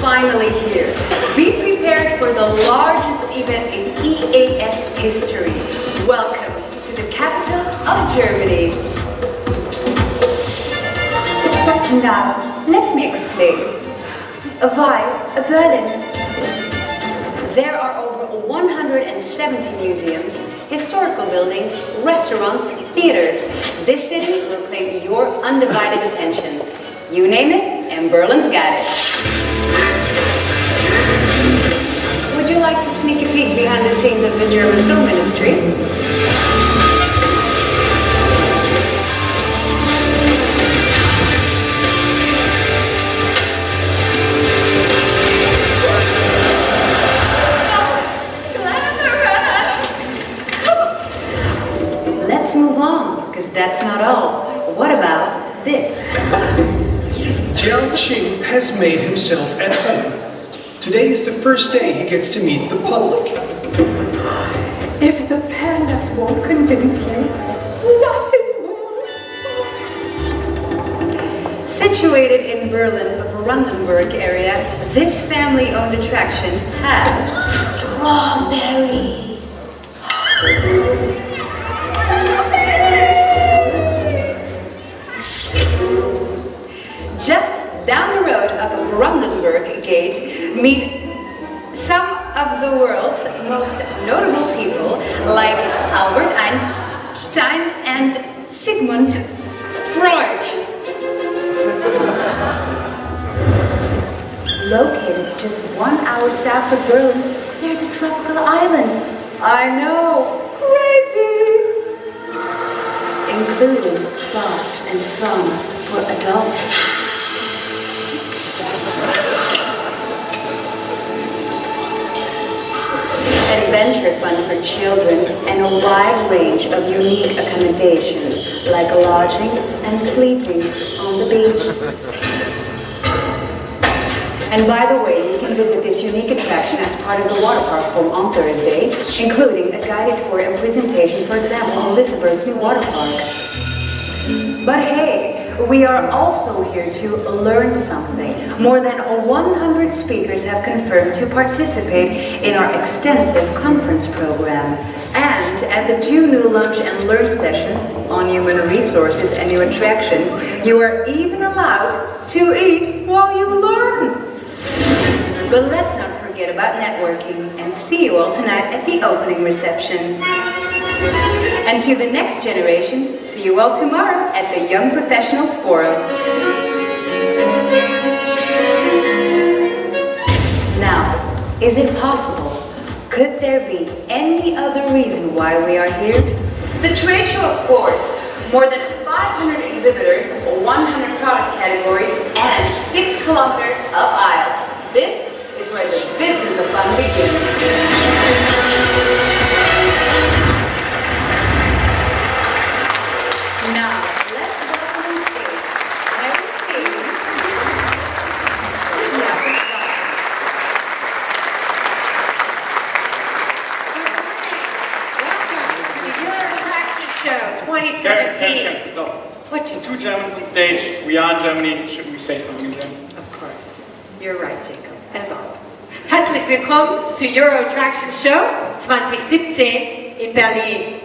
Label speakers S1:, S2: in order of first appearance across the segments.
S1: finally here. Be prepared for the largest event in EAS history. Welcome to the capital of Germany. Now, let me explain. Why Berlin? There are over 170 museums, historical buildings, restaurants, theaters. This city will claim your undivided attention. You name it, and Berlin's got it. Would you like to sneak a peek behind the scenes of the German film industry? Let's move on, because that's not all. What about this?
S2: Jiao Qing has made himself at home. Today is the first day he gets to meet the public.
S3: If the pandas won't convince you, nothing will.
S1: Situated in Berlin, Brandenburg area, this family-owned attraction has strawberries. Just down the road of Brandenburg Gate, meet some of the world's most notable people like Albert Einstein and Sigmund Freud. Located just 1 hour south of Berlin, there's a tropical island. I know, crazy! Including spas and saunas for adults. Adventure fun for children and a wide range of unique accommodations like lodging and sleeping on the beach. And by the way, you can visit this unique attraction as part of the water park forum on Thursday, including a guided tour and presentation, for example, on Lissenburg's new water park. But hey, we are also here to learn something. More than 100 speakers have confirmed to participate in our extensive conference program. And at the 2 new lunch and learn sessions on human resources and new attractions, you are even allowed to eat while you learn. But let's not forget about networking, and see you all tonight at the opening reception. And to the next generation, see you all tomorrow at the Young Professionals Forum. Now, is it possible? Could there be any other reason why we are here? The trade show, of course. More than 500 exhibitors, 100 product categories, and 6 kilometers of aisles. This is where the business of fun begins. Now, let's welcome on stage, Harry Steve, and Jakob Wahl.
S3: Welcome to the Euro Attraction Show 2017.
S4: Stop.
S3: What you?
S4: 2 Germans on stage. We are in Germany. Shouldn't we say something again?
S3: Of course. You're right, Jacob. As always. Herzlich willkommen zur Euro Attraction Show 2017 in Berlin.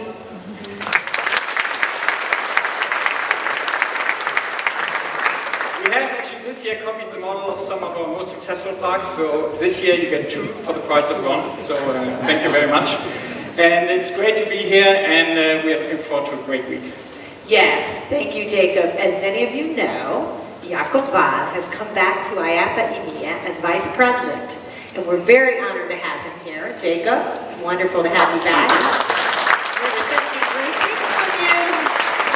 S4: We have actually this year copied the model of some of our most successful parks. So this year you get 2 for the price of 1. So thank you very much. And it's great to be here, and we are looking forward to a great week.
S3: Yes, thank you, Jacob. As many of you know, Jakob Wahl has come back to IAPA EMEA as Vice President. And we're very honored to have him here. Jacob, it's wonderful to have you back. We're expecting great things from you.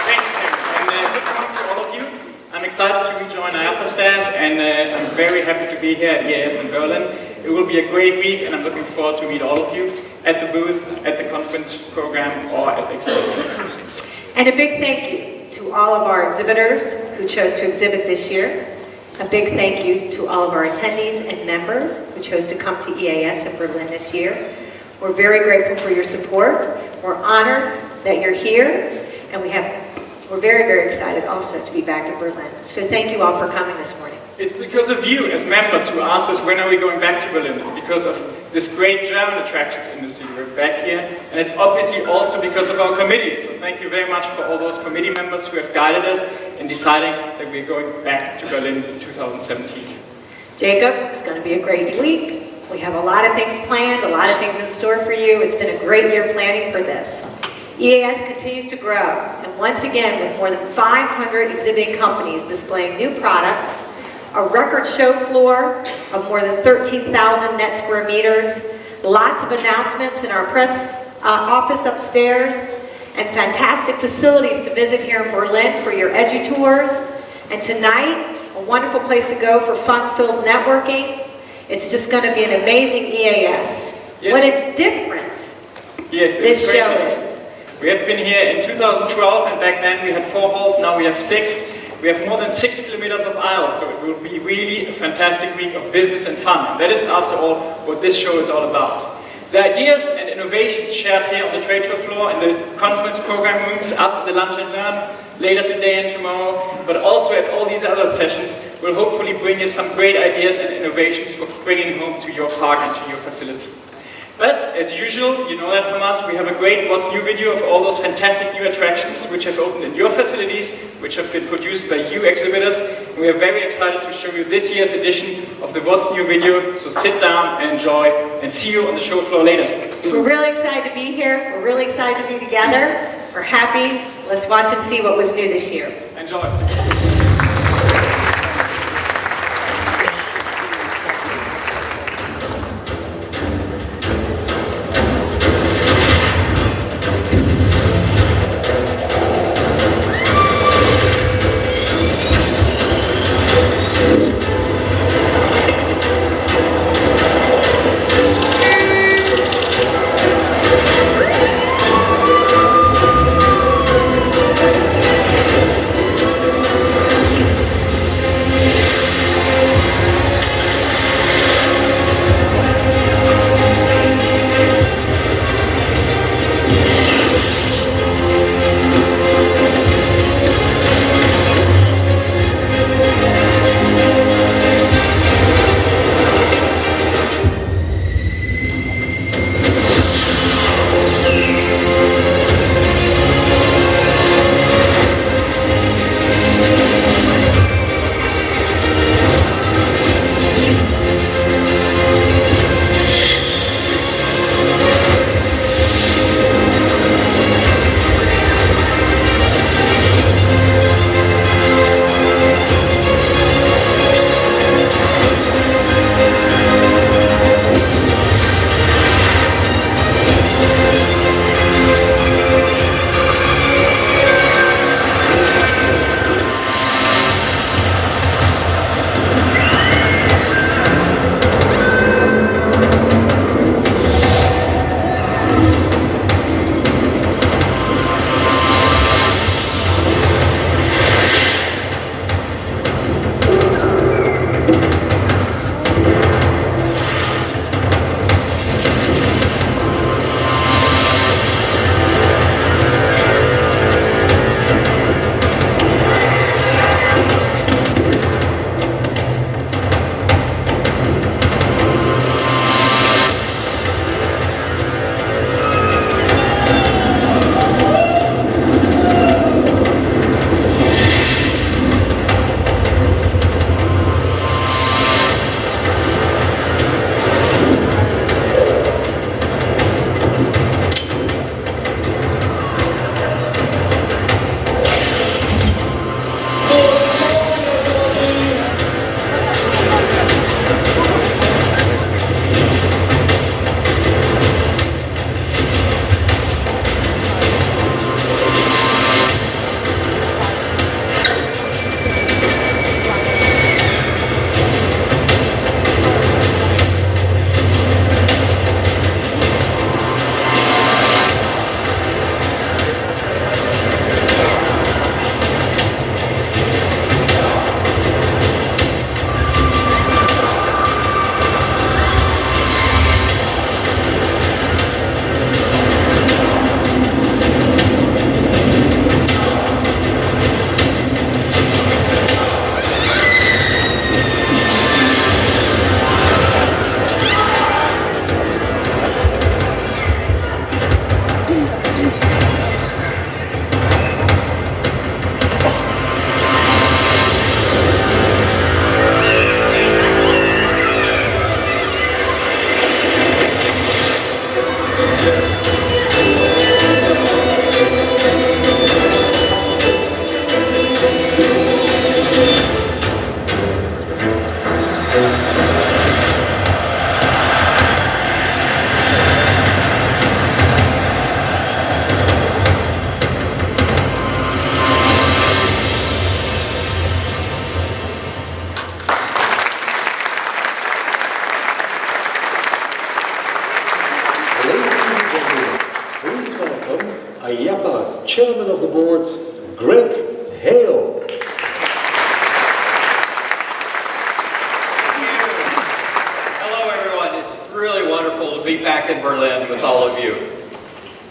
S4: Thank you, and good morning to all of you. I'm excited to rejoin IAPA staff, and I'm very happy to be here at EAS in Berlin. It will be a great week, and I'm looking forward to meet all of you at the booth, at the conference program, or at the exhibition.
S3: And a big thank you to all of our exhibitors who chose to exhibit this year. A big thank you to all of our attendees and members who chose to come to EAS in Berlin this year. We're very grateful for your support. We're honored that you're here, and we're very, very excited also to be back in Berlin. So thank you all for coming this morning.
S4: It's because of you as members who asked us when are we going back to Berlin. It's because of this great German attractions industry we're back here. And it's obviously also because of our committees. So thank you very much for all those committee members who have guided us in deciding that we're going back to Berlin in 2017.
S3: Jacob, it's going to be a great week. We have a lot of things planned, a lot of things in store for you. It's been a great year planning for this. EAS continues to grow, and once again, with more than 500 exhibiting companies displaying new products, a record show floor of more than 13,000 net square meters, lots of announcements in our press office upstairs, and fantastic facilities to visit here in Berlin for your edu tours. And tonight, a wonderful place to go for fun-filled networking. It's just going to be an amazing EAS.
S4: Yes.
S3: What a difference
S4: Yes,
S3: this
S4: it's
S3: show
S4: crazy.
S3: is.
S4: We have been here in 2012, and back then we had 4 halls, now we have 6. We have more than 6 kilometers of aisles, so it will be really a fantastic week of business and fun. And that is, after all, what this show is all about. The ideas and innovations shared here on the trade show floor, in the conference program rooms, up in the lunch and learn, later today and tomorrow, but also at all these other sessions, will hopefully bring you some great ideas and innovations for bringing home to your park and to your facility. But, as usual, you know that from us, we have a great What's New video of all those fantastic new attractions which have opened in your facilities, which have been produced by you exhibitors. And we are very excited to show you this year's edition of the What's New video, so sit down and enjoy, and see you on the show floor later.
S3: We're really excited to be here. We're really excited to be together. We're happy. Let's watch and see what was new this year.
S4: Enjoy.
S5: Hail!
S6: Hello everyone, it's really wonderful to be back in Berlin with all of you.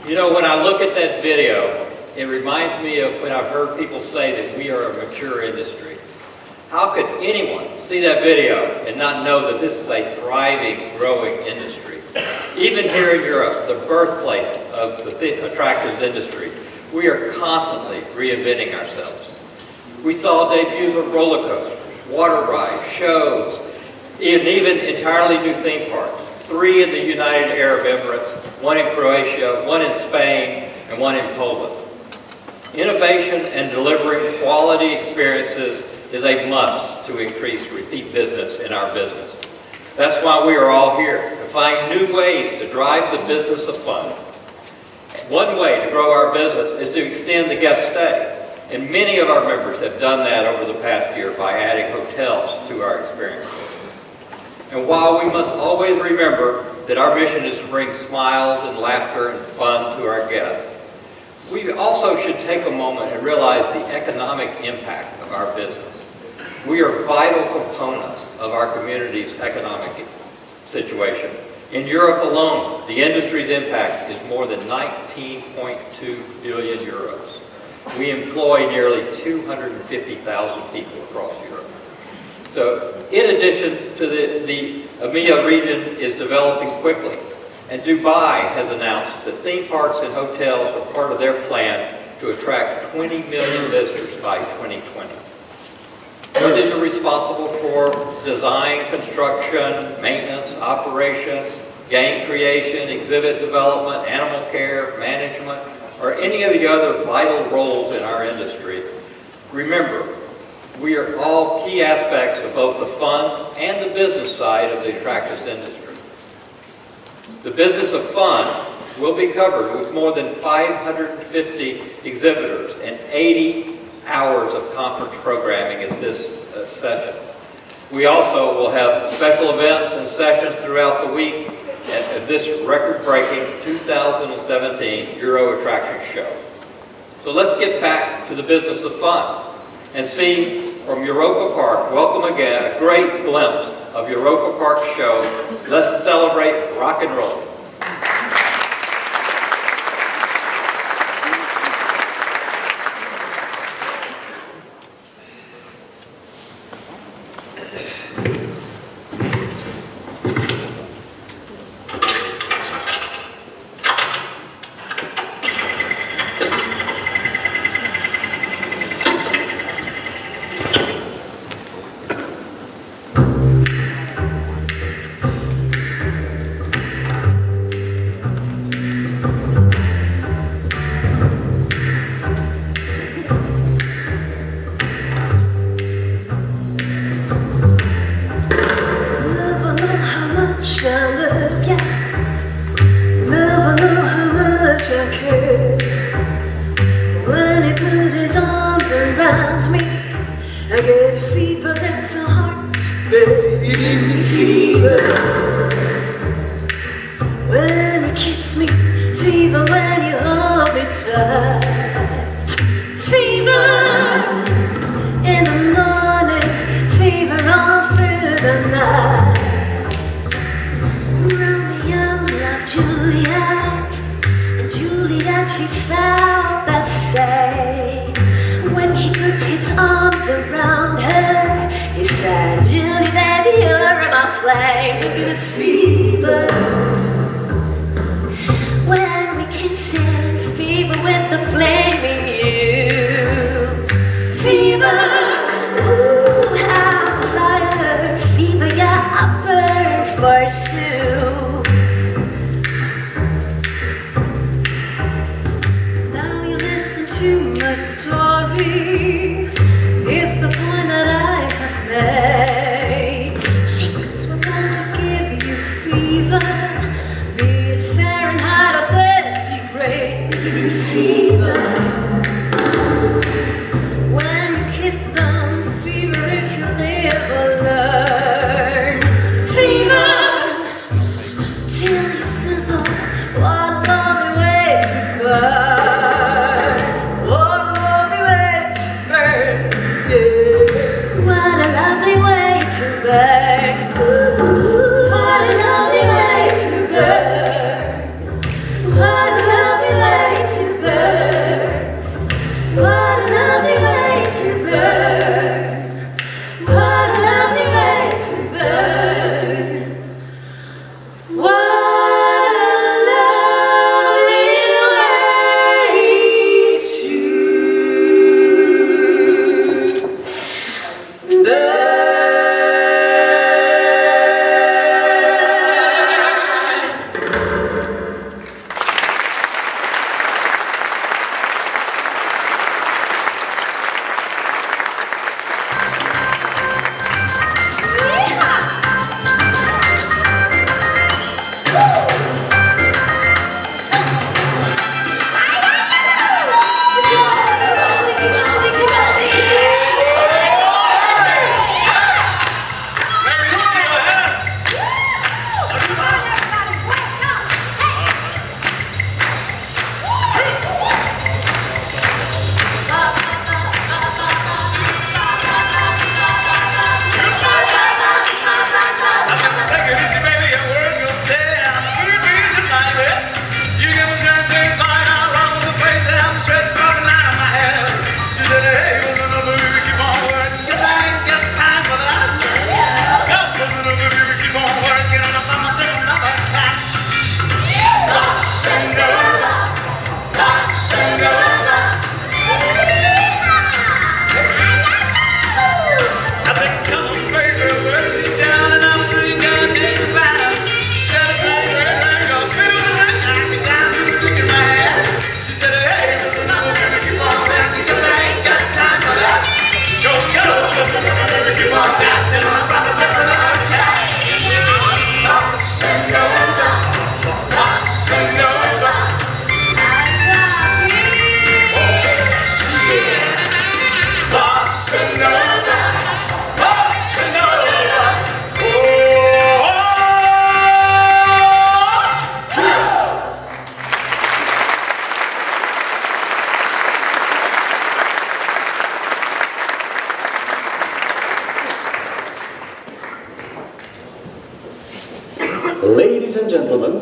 S6: You know, when I look at that video, it reminds me of when I've heard people say that we are a mature industry. How could anyone see that video and not know that this is a thriving, growing industry? Even here in Europe, the birthplace of the attractions industry, we are constantly reinventing ourselves. We saw debuts of roller coasters, water rides, shows, and even entirely new theme parks. 3 in the United Arab Emirates, 1 in Croatia, 1 in Spain, and 1 in Poland. Innovation and delivering quality experiences is a must to increase repeat business in our business. That's why we are all here, to find new ways to drive the business of fun. One way to grow our business is to extend the guest stay. And many of our members have done that over the past year by adding hotels to our experiences. And while we must always remember that our mission is to bring smiles and laughter and fun to our guests, we also should take a moment and realize the economic impact of our business. We are vital components of our community's economic situation. In Europe alone, the industry's impact is more than 19.2 billion euros. We employ nearly 250,000 people across Europe. So, in addition to the EMEA region is developing quickly, and Dubai has announced that theme parks and hotels are part of their plan to attract 20 million visitors by 2020. Whether you're responsible for design, construction, maintenance, operation, game creation, exhibit development, animal care, management, or any of the other vital roles in our industry, remember, we are all key aspects of both the fun and the business side of the attractions industry. The business of fun will be covered with more than 550 exhibitors and 80 hours of conference programming at this session. We also will have special events and sessions throughout the week at this record-breaking 2017 Euro Attraction Show. So let's get back to the business of fun and see from Europa Park, welcome again, a great glimpse of Europa Park show. Let's celebrate rock and roll.
S5: burn. What a lovely way to burn. What a lovely way to burn. What a lovely way to burn. What a lovely way to burn. What a lovely way to burn.
S7: Ladies and gentlemen,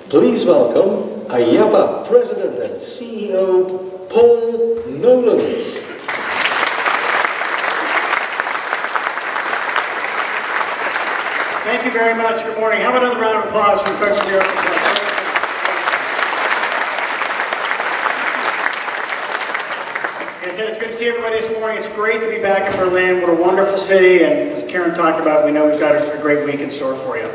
S7: please welcome IAPA President and CEO, Paul Nolens.
S8: Thank you very much. Good morning. How about another round of applause for folks from Europe? Like I said, it's good to see everybody this morning. It's great to be back in Berlin. What a wonderful city. And as Karen talked about, we know we've got a great week in store for you.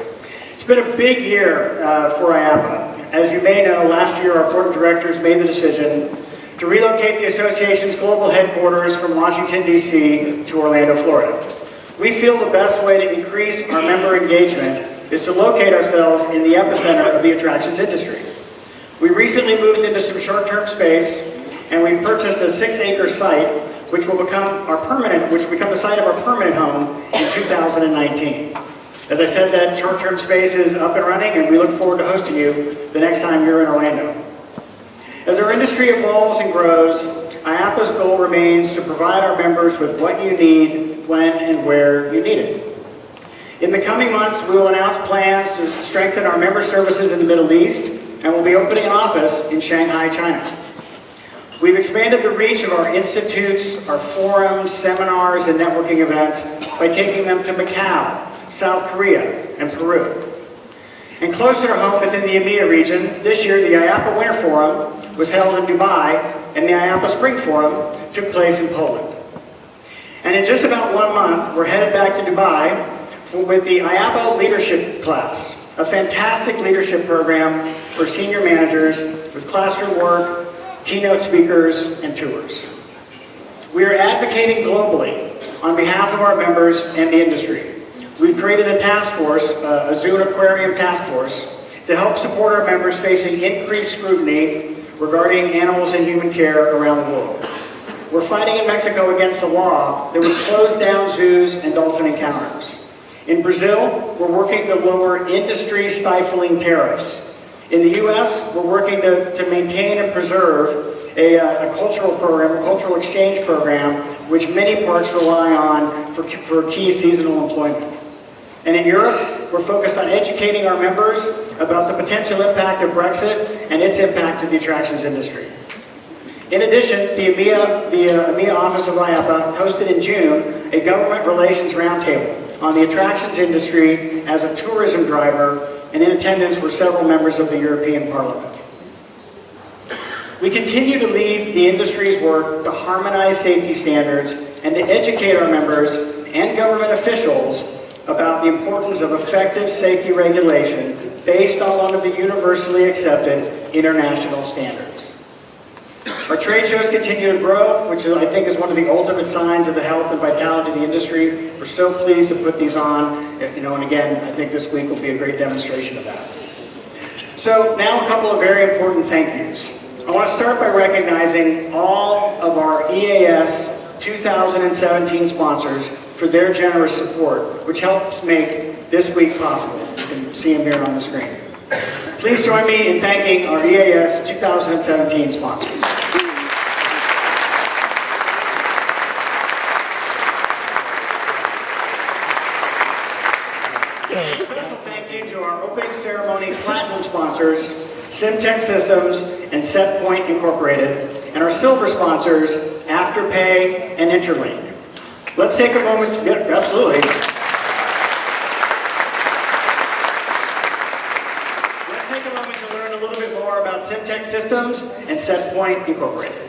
S8: It's been a big year for IAPA. As you may know, last year our board of directors made the decision to relocate the association's global headquarters from Washington, D.C. to Orlando, Florida. We feel the best way to increase our member engagement is to locate ourselves in the epicenter of the attractions industry. We recently moved into some short-term space, and we purchased a 6-acre site, which will become the site of our permanent home in 2019. As I said, that short-term space is up and running, and we look forward to hosting you the next time you're in Orlando. As our industry evolves and grows, IAPA's goal remains to provide our members with what you need, when and where you need it. In the coming months, we will announce plans to strengthen our member services in the Middle East, and we'll be opening an office in Shanghai, China. We've expanded the reach of our institutes, our forums, seminars, and networking events by taking them to Macau, South Korea, and Peru. And closer to home within the EMEA region, this year the IAPA Winter Forum was held in Dubai, and the IAPA Spring Forum took place in Poland. And in just about 1 month, we're headed back to Dubai with the IAPA Leadership Class, a fantastic leadership program for senior managers with classroom work, keynote speakers, and tours. We are advocating globally on behalf of our members and the industry. We've created a task force, a zoo and aquarium task force, to help support our members facing increased scrutiny regarding animals and human care around the world. We're fighting in Mexico against a law that would close down zoos and dolphin encounters. In Brazil, we're working to lower industry-stifling tariffs. In the U.S., we're working to maintain and preserve a cultural program, a cultural exchange program, which many parks rely on for key seasonal employment. And in Europe, we're focused on educating our members about the potential impact of Brexit and its impact to the attractions industry. In addition, the EMEA office of IAPA hosted in June a government relations roundtable on the attractions industry as a tourism driver, and in attendance were several members of the European Parliament. We continue to lead the industry's work to harmonize safety standards and to educate our members and government officials about the importance of effective safety regulation based on one of the universally accepted international standards. Our trade shows continue to grow, which I think is one of the ultimate signs of the health and vitality of the industry. We're so pleased to put these on, and again, I think this week will be a great demonstration of that. So now a couple of very important thank yous. I want to start by recognizing all of our EAS 2017 sponsors for their generous support, which helps make this week possible. You can see them here on the screen. Please join me in thanking our EAS 2017 sponsors. Special thank you to our opening ceremony platinum sponsors, Simtech Systems and SetPoint Incorporated, and our silver sponsors, Afterpay and Interlink. Let's take a moment to, yeah, absolutely. Let's take a moment to learn a little bit more about Simtech Systems and SetPoint Incorporated.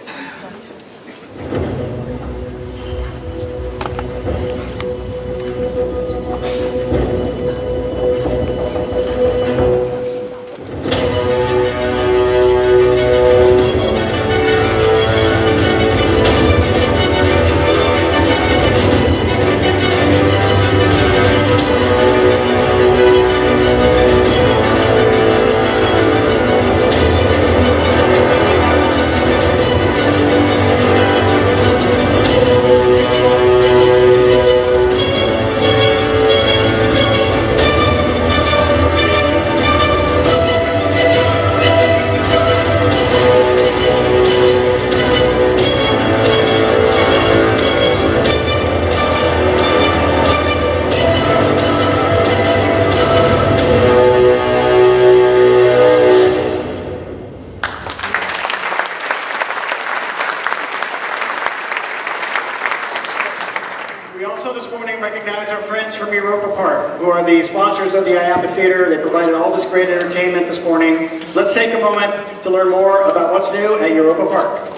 S8: We also this morning recognize our friends from Europa Park, who are the sponsors of the IAPA Theater. They provided all this great entertainment this morning. Let's take a moment to learn more about what's new at Europa Park.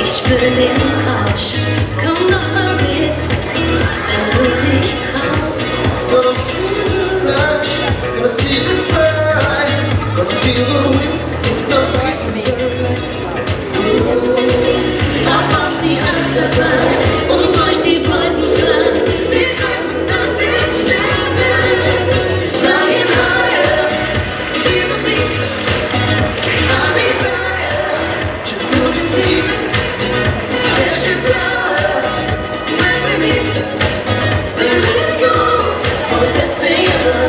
S5: Ich spüre den Rausch, komm doch mal mit, wenn du dich traust.
S9: Gonna feel the rush, gonna see the signs, gonna feel the wind in the face of the lights.
S5: Ab auf die Achterbahn und durch die Wolken fahren, wir greifen nach den Sternen. Flying higher, feel the beat, our desire,
S9: Just move your feet.
S5: flowers, when we meet, we're ready to go for the best day ever,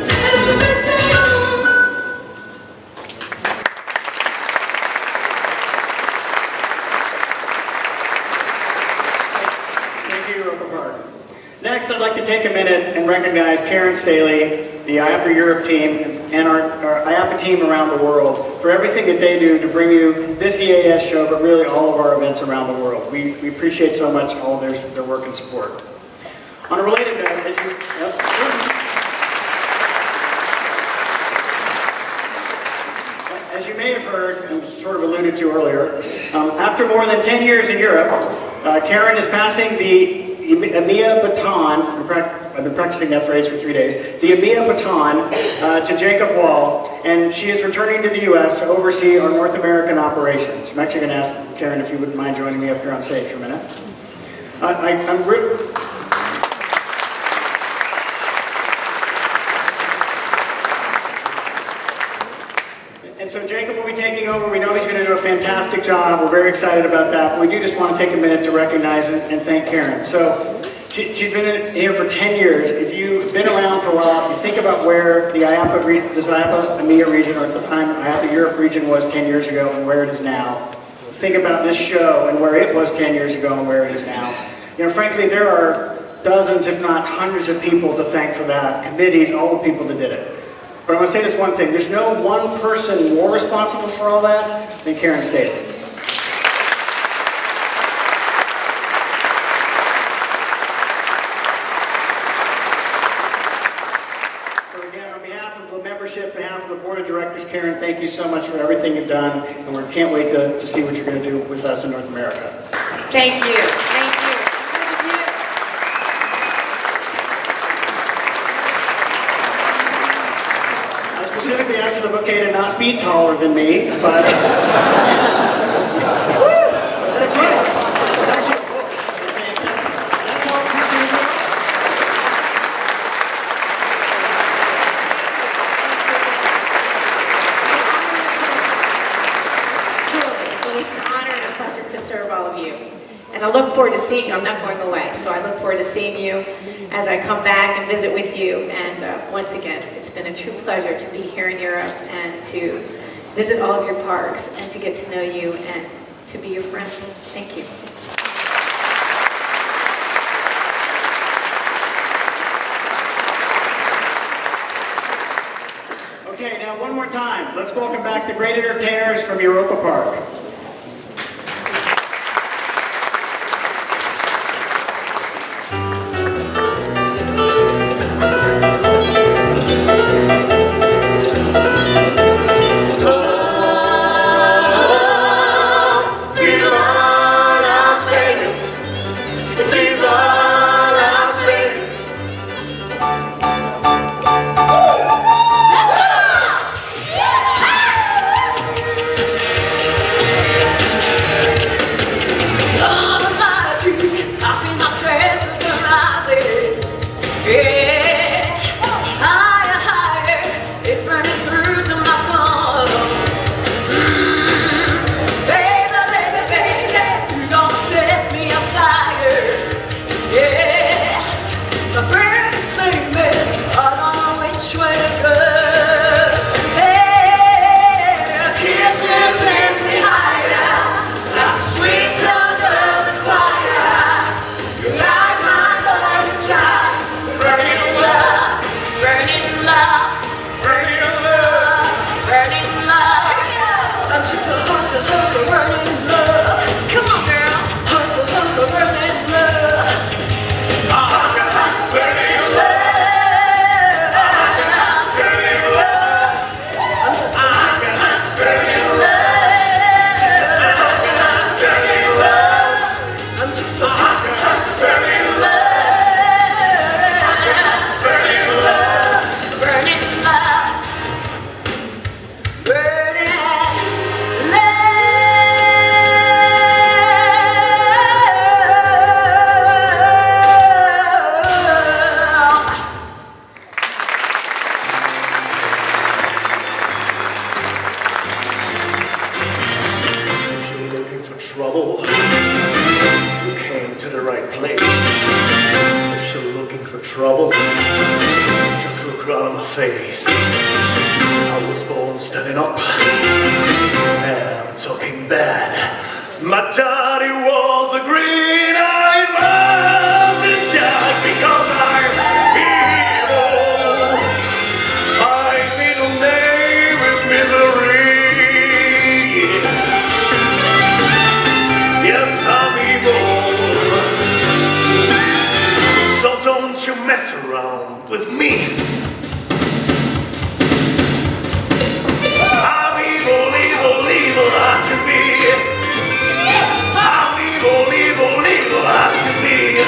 S5: and the best day ever.
S8: Thank you, Europa Park. Next, I'd like to take a minute and recognize Karen Staley, the IAPA Europe team, and our IAPA team around the world for everything that they do to bring you this EAS show, but really all of our events around the world. We appreciate so much all of their work and support. On a related note, as you may have heard, and sort of alluded to earlier, after more than 10 years in Europe, Karen is passing the EMEA baton, I've been practicing that phrase for 3 days, the EMEA baton to Jacob Wall, and she is returning to the U.S. to oversee our North American operations. I'm actually going to ask Karen if you wouldn't mind joining me up here on stage for a minute. And so Jacob will be taking over. We know he's going to do a fantastic fantastic job. We're very excited about that. But we do just want to take a minute to recognize and thank Karen. So she's been here for 10 years. If you've been around for a while, you think about where the IAPA, this IAPA EMEA region, or at the time IAPA Europe region was 10 years ago and where it is now. Think about this show and where it was 10 years ago and where it is now. You know, frankly, there are dozens, if not hundreds of people to thank for that, committees, all the people that did it. But I want to say this one thing, there's no one person more responsible for all that than Karen Staley. So again, on behalf of the membership, on behalf of the board of directors, Karen, thank you so much for everything you've done, and we can't wait to see what you're going to do with us in North America.
S3: Thank you. Thank you.
S8: I specifically asked for the bouquet to not be taller than me, but it's actually a bush. That's how appreciative.
S3: It was an honor and a pleasure to serve all of you. And I look forward to seeing you. I'm not going away, so I look forward to seeing you as I come back and visit with you. And once again, it's been a true pleasure to be here in Europe and to visit all of your parks and to get to know you and to be your friend. Thank you.
S8: Okay, now one more time. Let's welcome back the great entertainers from Europa Park.
S9: trouble. Just look right on my face. I was born standing up and talking bad. My daddy was a green-eyed mountain jack because I'm evil. My middle name is Misery. Yes, I'm evil. So don't you mess around with me. I'm evil, evil, evil as can be. I'm evil, evil, evil as can be.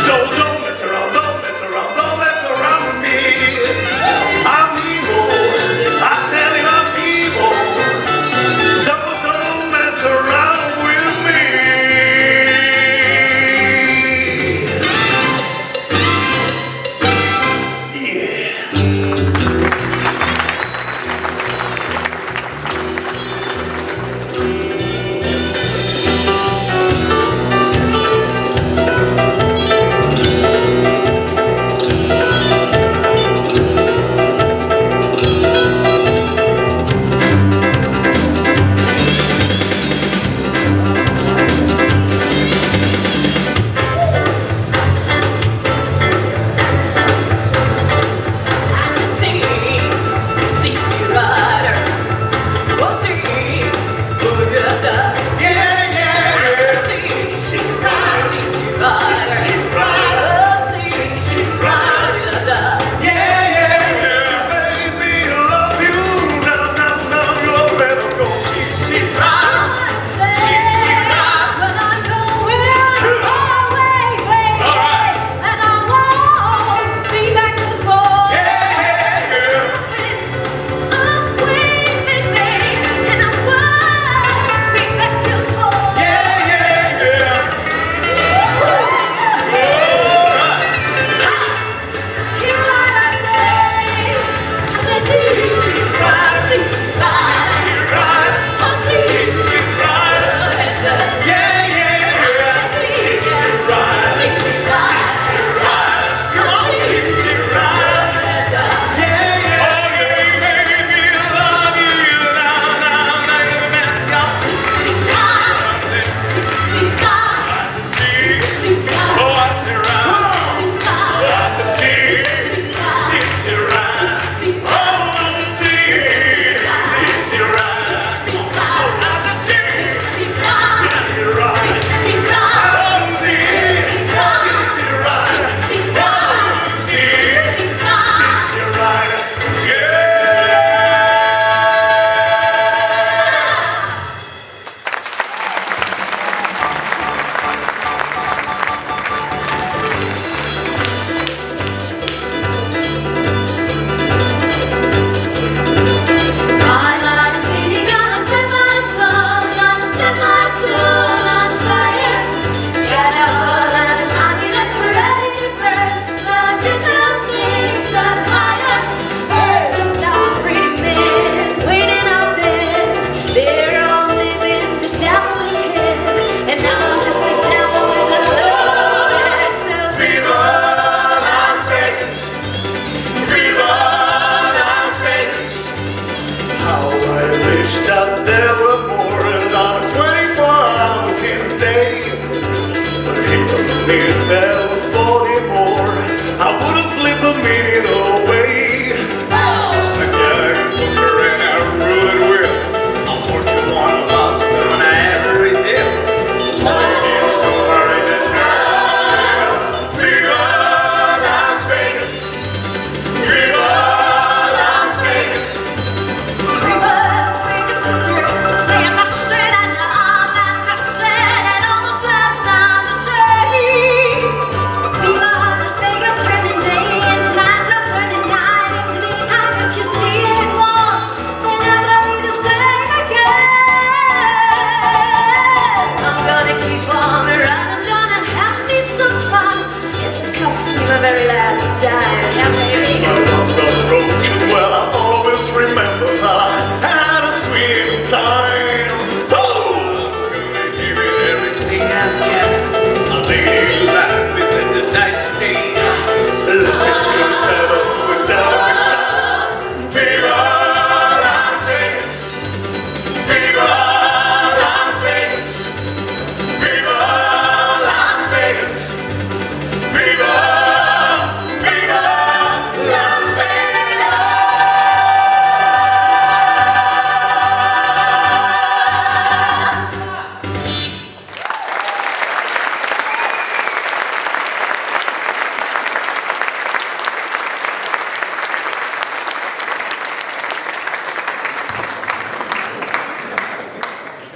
S9: So don't mess around, don't mess around, don't mess around with me. I'm evil, I tell you I'm evil. So don't mess around with me.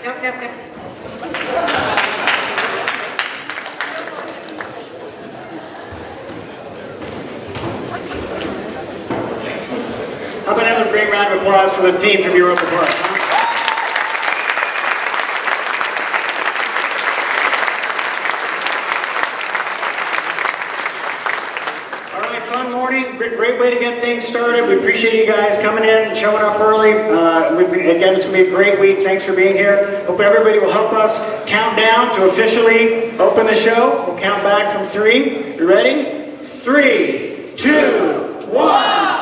S8: How about another great round of applause for the team from Europa Park? Huh? All right, fun morning. Great way to get things started. We appreciate you guys coming in and showing up early. Again, it's going to be a great week. Thanks for being here. Hope everybody will help us count down to officially open the show. We'll count back from 3. You ready? 3, 2, 1.